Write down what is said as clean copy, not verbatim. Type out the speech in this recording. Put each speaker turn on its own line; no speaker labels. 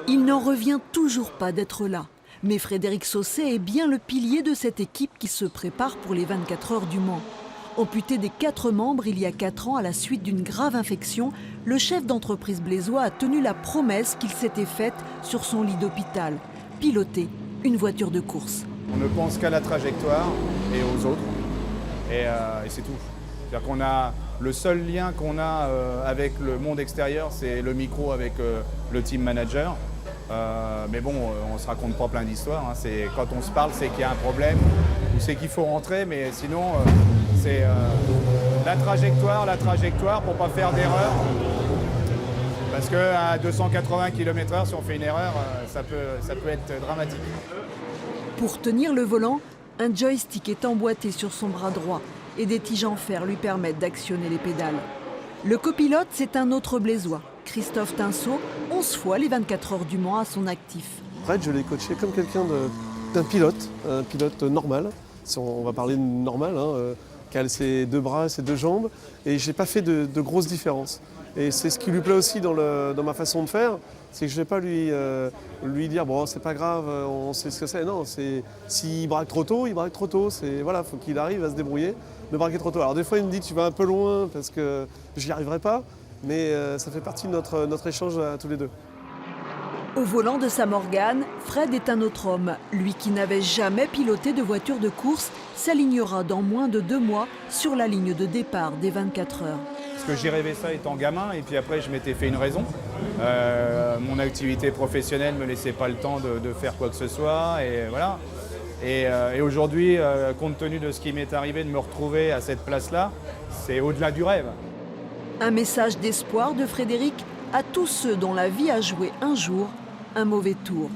Il n'en revient toujours pas d'être là. Mais Frédéric Sausset est bien le pilier de cette équipe qui se prépare pour les 24 heures du Mans. Amputé des 4 membres il y a 4 ans à la suite d'une grave infection, le chef d'entreprise blésois a tenu la promesse qu'il s'était faite sur son lit d'hôpital, piloter une voiture de course.
On ne pense qu'à la trajectoire et aux autres, et c'est tout. C'est-à-dire qu'on a le seul lien qu'on a avec le monde extérieur, c'est le micro avec le team manager. Mais bon, on ne se raconte pas plein d'histoires. Hein. Quand on se parle, c'est qu'il y a un problème ou c'est qu'il faut rentrer, mais sinon, c'est la trajectoire pour ne pas faire d'erreur. Parce qu'à 280 km/h, si on fait une erreur, ça peut être dramatique.
Pour tenir le volant, un joystick est emboîté sur son bras droit et des tiges en fer lui permettent d'actionner les pédales. Le copilote, c'est un autre blésois, Christophe Tinsault, 11 fois les 24 heures du Mans à son actif.
Fred, je l'ai coaché comme quelqu'un d'un pilote, un pilote normal, si on va parler de normal, hein, qui a ses 2 bras, ses 2 jambes, et je n'ai pas fait de grosses différences. Et c'est ce qui lui plaît aussi dans ma façon de faire, c'est que je ne vais pas lui dire bon c'est pas grave, on sait ce que c'est. Non, s'il braque trop tôt, il braque trop tôt. Voilà, faut qu'il arrive à se débrouiller, de braquer trop tôt. Alors des fois il me dit tu vas un peu loin parce que j'y arriverai pas, mais ça fait partie de notre échange à tous les deux.
Au volant de sa Morgane, Fred est un autre homme. Lui qui n'avait jamais piloté de voiture de course s'alignera dans moins de 2 mois sur la ligne de départ des 24 heures.
Parce que j'ai rêvé ça étant gamin et puis après je m'étais fait une raison. Mon activité professionnelle ne me laissait pas le temps de faire quoi que ce soit et voilà. Et aujourd'hui, compte tenu de ce qui m'est arrivé de me retrouver à cette place-là, c'est au-delà du rêve.
Un message d'espoir de Frédéric à tous ceux dont la vie a joué un jour un mauvais tour.